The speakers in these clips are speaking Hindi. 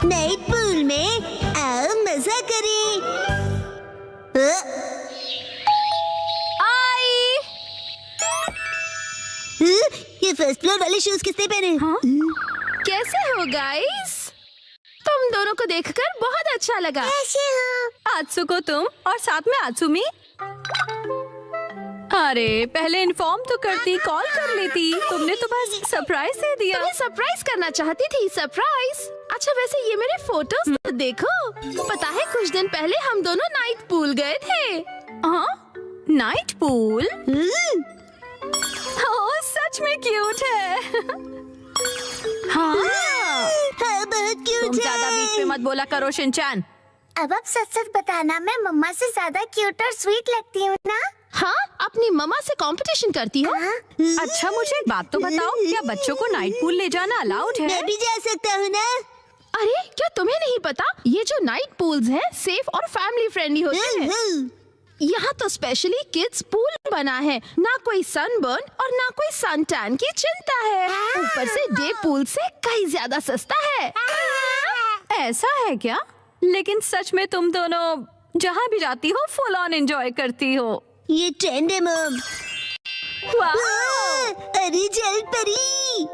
नाइट पूल में आओ मजा करें। आई। ये फर्स्ट फ्लोर वाले शूज किसने पहने? हाँ? कैसे हो गाइस? तुम दोनों को देखकर बहुत अच्छा लगा। कैसे हो? आत्सुको तुम और साथ में आत्सुमी। अरे पहले इन्फॉर्म तो करती, कॉल कर लेती। तुमने तो बस सरप्राइज दे दिया। तुम्हें सरप्राइज करना चाहती थी। सरप्राइज। अच्छा वैसे ये मेरे फोटोज तो देखो। पता है कुछ दिन पहले हम दोनों नाइट पूल गए थे। हाँ, नाइट पूल। ओह सच में क्यूट है। हाँ, हाँ बहुत क्यूट तुम ज्यादा बीच में मत बोला करो शिनचैन। अब आप सच बताना, मैं मम्मा से ज्यादा क्यूट और स्वीट लगती हूँ ना? हाँ, अपनी मम्मा से कंपटीशन करती हो? अच्छा मुझे एक बात तो बताओ, क्या बच्चों को नाइट पूल ले जाना अलाउड है? मैं भी जा सकता हूँ ना? अरे क्या तुम्हें नहीं पता, ये जो नाइट पूल्स है सेफ और फैमिली फ्रेंडली होते हैं। यहाँ तो स्पेशली किड्स पूल बना है। ना कोई सनबर्न और ना कोई सन टैन की चिंता है। ऊपर से डे पूल से कहीं ज्यादा सस्ता है। ऐसा है क्या? लेकिन सच में तुम दोनों जहाँ भी जाती हो फुल ऑन एंजॉय करती हो। ये ट्रेंड है मम। अरे जल परी,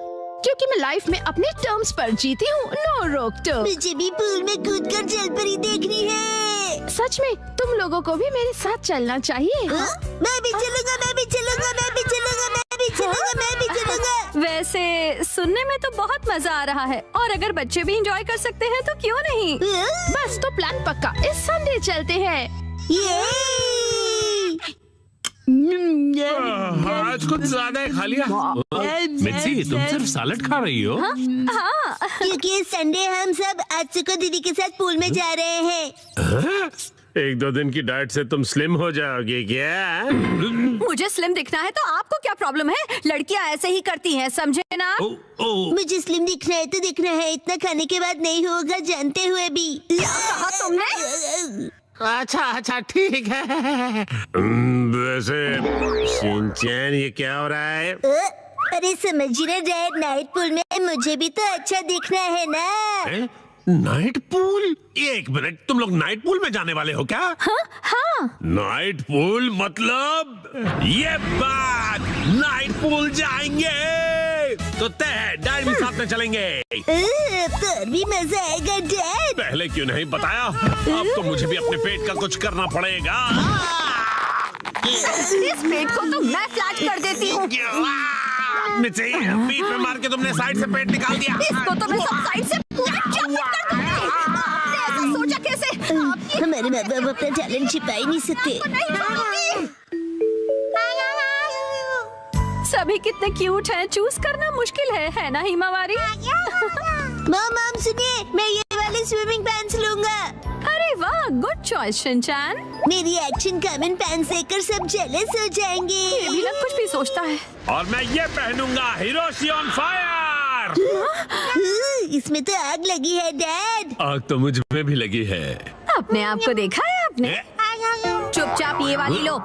क्योंकि मैं लाइफ में अपने टर्म्स पर जीती हूँ, नो रोक टोक। मुझे भी पूल में कूदकर जल परी देखनी है। सच में तुम लोगों को भी मेरे साथ चलना चाहिए। मैं भी चलूंगा, मैं भी चलूंगा, मैं भी चलूंगा, मैं भी चलूंगा, मैं भी चलूंगा। वैसे सुनने में तो बहुत मजा आ रहा है, और अगर बच्चे भी एंजॉय कर सकते हैं तो क्यों नहीं। बस तो प्लान पक्का, इस संडे चलते हैं। आज कुछ ज्यादा ही खा लिया। मिर्ची तुम सिर्फ सैलेड खा रही हो? हाँ। क्योंकि संडे हम सब आत्सुको दीदी के साथ पूल में जा रहे हैं। एक दो दिन की डाइट से तुम स्लिम हो जाओगे क्या? मुझे स्लिम दिखना है तो आपको क्या प्रॉब्लम है? लड़कियां ऐसे ही करती हैं, समझे ना? मुझे स्लिम दिखना है तो दिखना है, इतना खाने के बाद नहीं होगा जानते हुए भी। क्या कहा तुमने? अच्छा ठीक है। वैसे शिनचैन ये क्या हो रहा है? अरे समझ रहे डैड, नाइट पूल में मुझे भी तो अच्छा दिखना है ना। Night pool? एक मिनट, तुम लोग नाइट पूल में जाने वाले हो क्या? हाँ। नाइट पूल मतलब ये बात, नाइट पूल जाएंगे तो तय है, डैड भी साथ में चलेंगे। पर भी मजा आएगा डैड। पहले क्यों नहीं बताया? अब तो मुझे भी अपने पेट का कुछ करना पड़ेगा। इस पेट को तो मैं फ्लैट कर देती हूँ। मिर्ची, बीच में मार के तुमने साइड से पेट निकाल दिया। इसको तो मैं सब साइड से पूरा चपट कर दूंगी। आपने ऐसा सोचा कैसे? हमारे माँ बाप अपना टैलेंट छिपा ही नहीं सकते। सभी कितने क्यूट हैं, चूज करना मुश्किल है ना हिमावारी? मॉम सुनिए, मैं ये वाले स्विमिंग पैंट्स लूंगा। अरे वाह, गुड चॉइस शिनचैन। मेरी एक्शन कमेंट पैंट्स देखकर सब जेलस हो जाएंगे। ये भी ना कुछ भी सोचता है। और मैं ये पहनूंगा, हिरोशी ऑन फायर। इसमें तो आग लगी है डैड। आग तो मुझ में भी लगी है। अपने आप को देखा है आपने? चुपचाप ये वाली लो।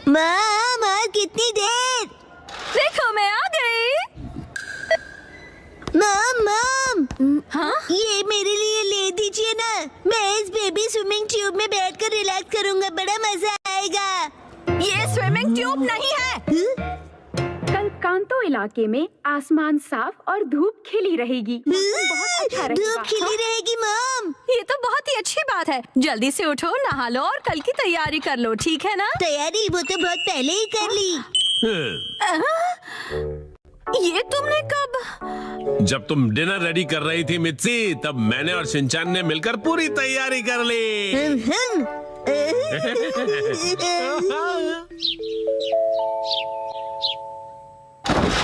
माँ कितनी देर? देखो मैं आ गई। मॉम हाँ? ये मेरे लिए ले दीजिए ना। मैं इस बेबी स्विमिंग ट्यूब में बैठकर रिलैक्स करूंगा, बड़ा मजा आएगा। ये स्विमिंग ट्यूब नहीं है। कल कांतो इलाके में आसमान साफ और धूप खिली रहेगी। मौसम बहुत अच्छा रहेगा। धूप खिली रहेगी मॉम। ये तो बहुत ही अच्छी बात है। जल्दी से उठो, नहा लो और कल की तैयारी कर लो, ठीक है ना? तैयारी वो तो बहुत पहले ही कर ली। ये तुमने कब? जब तुम डिनर रेडी कर रही थी मिर्ची, तब मैंने और शिनचैन ने मिलकर पूरी तैयारी कर ली।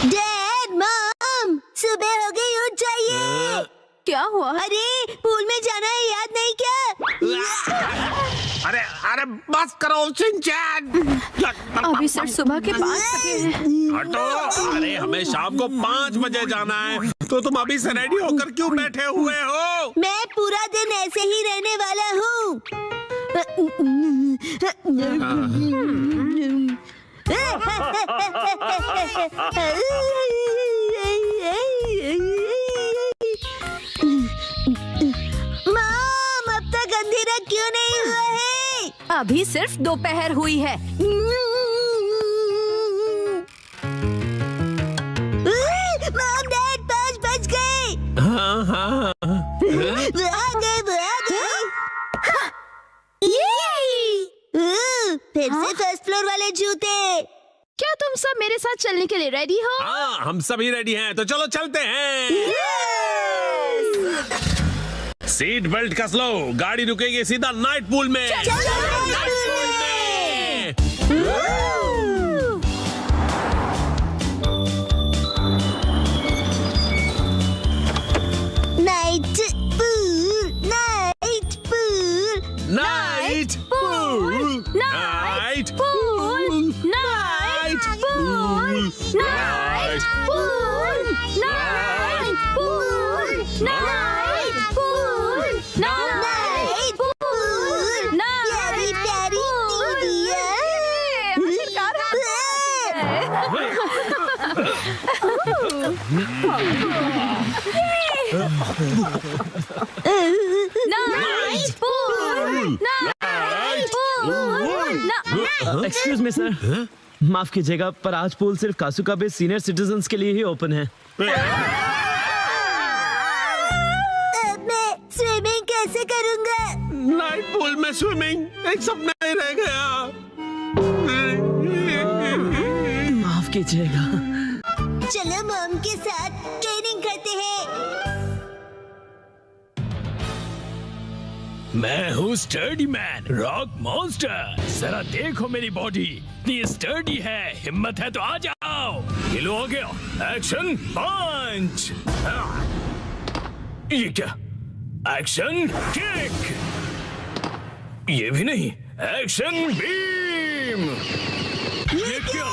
डैड मॉम सुबह हो गई, उठ जाइए। क्या हुआ? अरे पूल में जाना है, याद नहीं क्या? अरे बस करो शिनचैन। अभी सिर्फ सुबह के 5 बजे हैं। हटो। अरे हमें शाम को 5 बजे जाना है, तो तुम अभी से रेडी होकर क्यों बैठे हुए हो? मैं पूरा दिन ऐसे ही रहने वाला हूँ। अभी सिर्फ दोपहर हुई है। मॉम डैड 5 बज गए। हाँ हाँ वो आ गए। फिर से फर्स्ट फ्लोर वाले जूते। क्या तुम सब मेरे साथ चलने के लिए रेडी हो? हाँ, हम सभी रेडी हैं, तो चलो चलते हैं। सीट बेल्ट कस लो, गाड़ी रुकेगी सीधा नाइट पूल में। Night pool, night pool, night pool, night pool, night pool, night pool, night pool, night pool, night pool, प्यारी प्यारी दीदिया। Night pool, night pool. Excuse me sir, माफ कीजिएगा पर आज पूल सिर्फ कासुकाबे सीनियर सिटीजन्स के लिए ही ओपन है। अब मैं स्विमिंग कैसे करूंगा? नाइट पूल में स्विमिंग एक सपना ही रह गया। माफ कीजिएगा। चलो मॉम के साथ ट्रेनिंग करते हैं। मैं हूँ स्टर्डी मैन, रॉक मॉन्स्टर। जरा देखो मेरी बॉडी इतनी स्टर्डी है, हिम्मत है तो आ जाओ। ये लो आ गया, एक्शन पंच। ये क्या, एक्शन किक। ये भी नहीं, एक्शन बीम। ये क्या,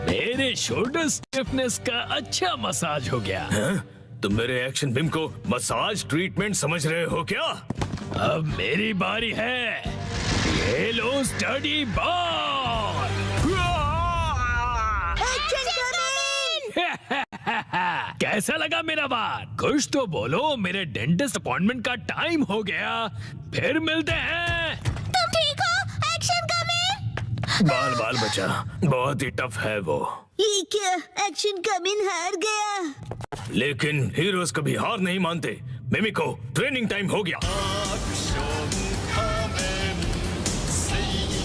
मेरे शोल्डर स्टिफनेस का अच्छा मसाज हो गया। तुम मेरे एक्शन बीम को मसाज ट्रीटमेंट समझ रहे हो क्या? अब मेरी बारी है, ये लो स्टडी बॉल। कैसा लगा मेरा बात? कुछ तो बोलो, मेरे डेंटिस्ट अपॉइंटमेंट का टाइम हो गया, फिर मिलते हैं। तुम ठीक हो? Action coming. बाल बाल बचा, बहुत ही टफ है वो। ये क्या, एक्शन कमिंग हार गया। लेकिन हीरोज कभी हार नहीं मानते। मिमिको, ट्रेनिंग टाइम हो गया।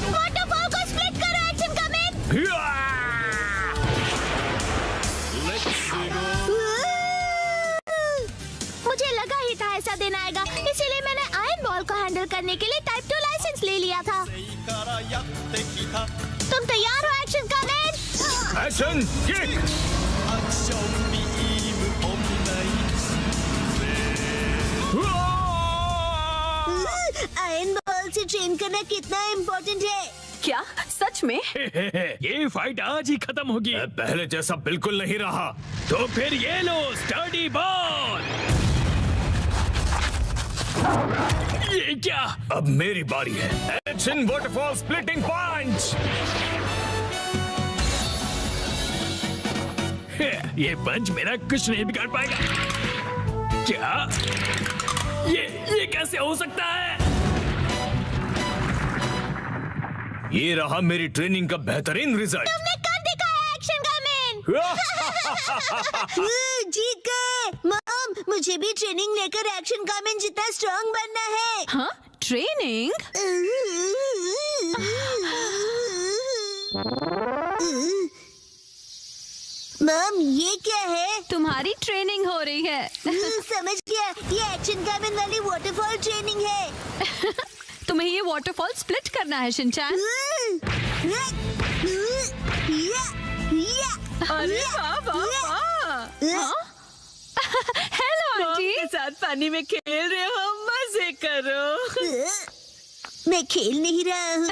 वाटरफॉल को स्प्लिट करो, एक्शन कमिंग। मुझे लगा ही था ऐसा दिन आएगा, इसीलिए मैंने आयरन बॉल को हैंडल करने के लिए टाइप 2 लाइसेंस ले लिया था। तुम तैयार हो action coming? Action kick. Iron ball से ट्रेन करना कितना इम्पोर्टेंट है। क्या सच में? ये फाइट आज ही खत्म होगी। पहले जैसा बिल्कुल नहीं रहा। तो फिर ये लो स्टडी बॉल। ये क्या, अब मेरी बारी है। एक्शन वाटरफॉल स्प्लिटिंग पंच। ये पंच मेरा कुछ नहीं बिगाड़ पाएगा। क्या ये कैसे हो सकता है? ये रहा मेरी ट्रेनिंग का बेहतरीन रिजल्ट। तुमने कर दिखाया एक्शन कमिंग। जीत गए। मॉम, मुझे भी ट्रेनिंग लेकर एक्शन कमिंग जितना स्ट्रांग बनना है। हाँ, ट्रेनिंग? मॉम, ये क्या है? तुम्हारी ट्रेनिंग हो रही है। समझ गया, ये एक्शन कमिंग वाली वाटरफॉल ट्रेनिंग है। तुम्हें ये वाटरफॉल स्प्लिट करना है शिनचैन। अरे वाह वाह वाह। Hello aunty. के साथ पानी में खेल रहे हो, मजे करो। मैं खेल नहीं रहा हूँ।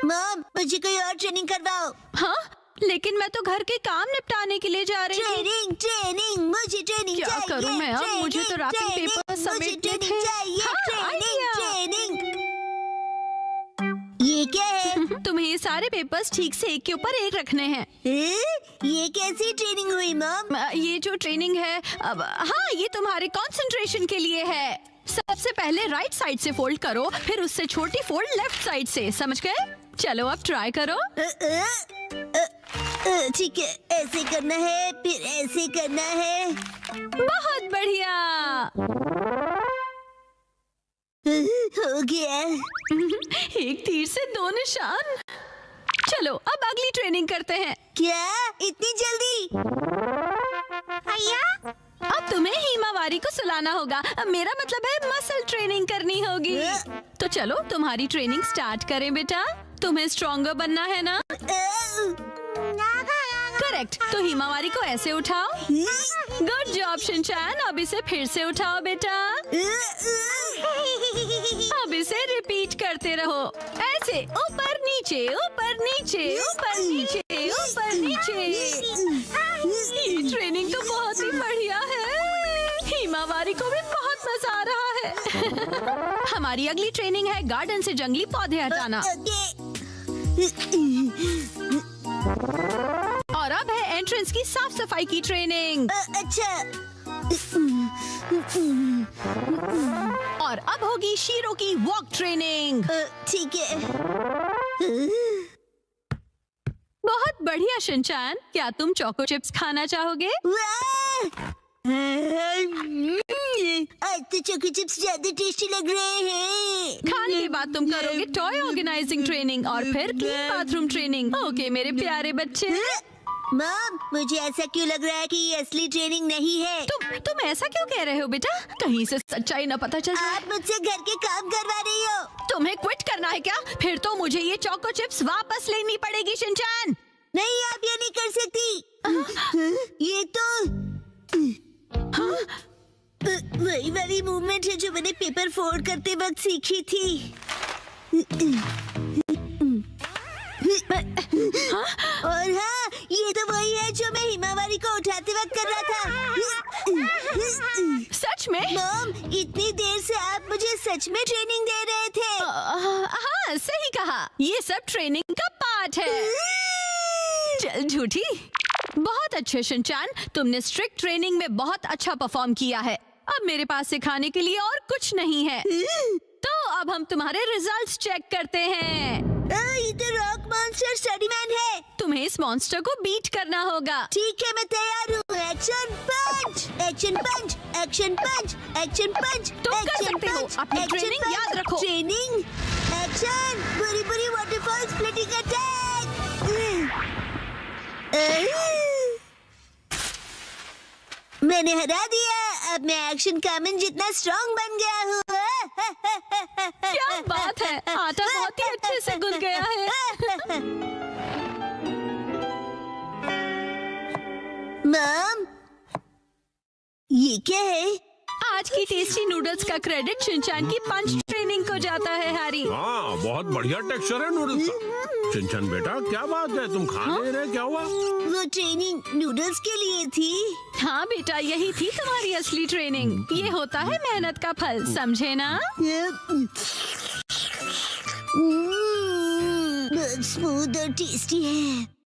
मॉम, मुझे कोई और ट्रेनिंग करवाओ। हाँ, लेकिन मैं तो घर के काम निपटाने के लिए जा रही हूँ। ट्रेनिंग ट्रेनिंग, मुझे ट्रेनिंग क्या चाहिए। करूँ मैं अब? मुझे तो रैपिंग ट्रेनिंग, पेपर मुझे समेटने ट्रेनिंग थे। चाहिए। हाँ, ट्रेनिंग आइडिया। ट्रेनिंग। ये क्या है? तुम्हें ये सारे पेपर्स ठीक से एक के ऊपर एक रखने हैं। ये कैसी ट्रेनिंग हुई मॉम? ये जो ट्रेनिंग है, अब हाँ, ये तुम्हारे कंसंट्रेशन के लिए है। सबसे पहले राइट साइड से फोल्ड करो, फिर उससे छोटी फोल्ड लेफ्ट साइड से, समझ गए? चलो अब ट्राई करो। ठीक है, ऐसे करना है, फिर ऐसे करना है। बहुत बढ़िया। हो गया। एक तीर से 2 निशान। चलो अब अगली ट्रेनिंग करते हैं। क्या इतनी जल्दी? अब तुम्हें हिमावारी को सुलाना होगा। अब मेरा मतलब है मसल ट्रेनिंग करनी होगी। तो चलो तुम्हारी ट्रेनिंग स्टार्ट करें बेटा। तुम्हें स्ट्रॉन्गर बनना है ना? करेक्ट। तो हिमावारी को ऐसे उठाओ। Good job Shinchan. अब इसे फिर से उठाओ बेटा। अब इसे रिपीट करते रहो, ऐसे ऊपर नीचे ऊपर नीचे ऊपर नीचे ऊपर नीचे। ये ट्रेनिंग तो बहुत ही बढ़िया है। हिमावारी को भी बहुत मजा आ रहा है। हमारी अगली ट्रेनिंग है गार्डन से जंगली पौधे हटाना। और अब है एंट्रेंस की साफ सफाई की ट्रेनिंग। अच्छा। और अब होगी शीरो की वॉक ट्रेनिंग। ठीक है। बहुत बढ़िया शिनचैन। क्या तुम चोको चिप्स खाना चाहोगे? आज तो चोको चिप्स ज्यादा टेस्टी लग रहे हैं। खाने के बाद तुम करोगे टॉय ऑर्गेनाइजिंग ट्रेनिंग और फिर क्लीन बाथरूम ट्रेनिंग। ओके मेरे प्यारे बच्चे। मॉम, मुझे ऐसा क्यों लग रहा है कि ये असली ट्रेनिंग नहीं है? तुम ऐसा क्यों कह रहे हो बेटा? कहीं से सच्चाई न पता चल जाए। आप मुझसे घर के काम करवा रही हो। तुम्हें क्विट करना है क्या? फिर तो मुझे ये चोको चिप्स वापस लेनी पड़ेगी शिनचैन। नहीं, आप ये नहीं कर सकती। ये तो वही वाली मूवमेंट है जो मैंने पेपर फोल्ड करते वक्त सीखी थी। और हाँ, ये तो वही है जो मैं हिमावारी को उठाते वक्त कर रहा था। सच में? मॉम, इतनी देर से आप मुझे सच में ट्रेनिंग दे रहे थे। हाँ सही कहा। ये सब ट्रेनिंग का पार्ट है। चल झूठी। बहुत अच्छे शिनचैन, तुमने स्ट्रिक्ट ट्रेनिंग में बहुत अच्छा परफॉर्म किया है। अब मेरे पास सिखाने के लिए और कुछ नहीं है। तो अब हम तुम्हारे रिजल्ट्स चेक करते हैं। ये तो रॉक मॉन्स्टर स्टडीमैन है। तुम्हें इस मॉन्स्टर को बीट करना होगा। ठीक है, मैं तैयार हूँ। एक्शन पंच, एक्शन पंच, एक्शन पंच, एक्शन पंच। तुम कर सकते हो। अपनी ट्रेनिंग याद रखो। ट्रेनिंग, एक्शन, बुरी बुरी वाटरफॉल स्प्लिटिंग अटैक। मैंने हरा दिया। अब मैं एक्शन कामन जितना स्ट्रॉन्ग बन गया हूँ। क्या बात है, आटा बहुत ही अच्छे से गुल गया है। मॉम, ये क्या है? आज की टेस्टी नूडल्स का क्रेडिट शिनचैन की पंच ट्रेनिंग को जाता है हैरी। हाँ, बहुत बढ़िया टेक्सचर है नूडल्स का। शिनचैन बेटा, क्या बात है, तुम खा नहीं रहे, क्या हुआ? वो ट्रेनिंग नूडल्स के लिए थी। हाँ बेटा, यही थी तुम्हारी असली ट्रेनिंग। ये होता है मेहनत का फल, समझे ना? बहुत स्मूथ और टेस्टी है।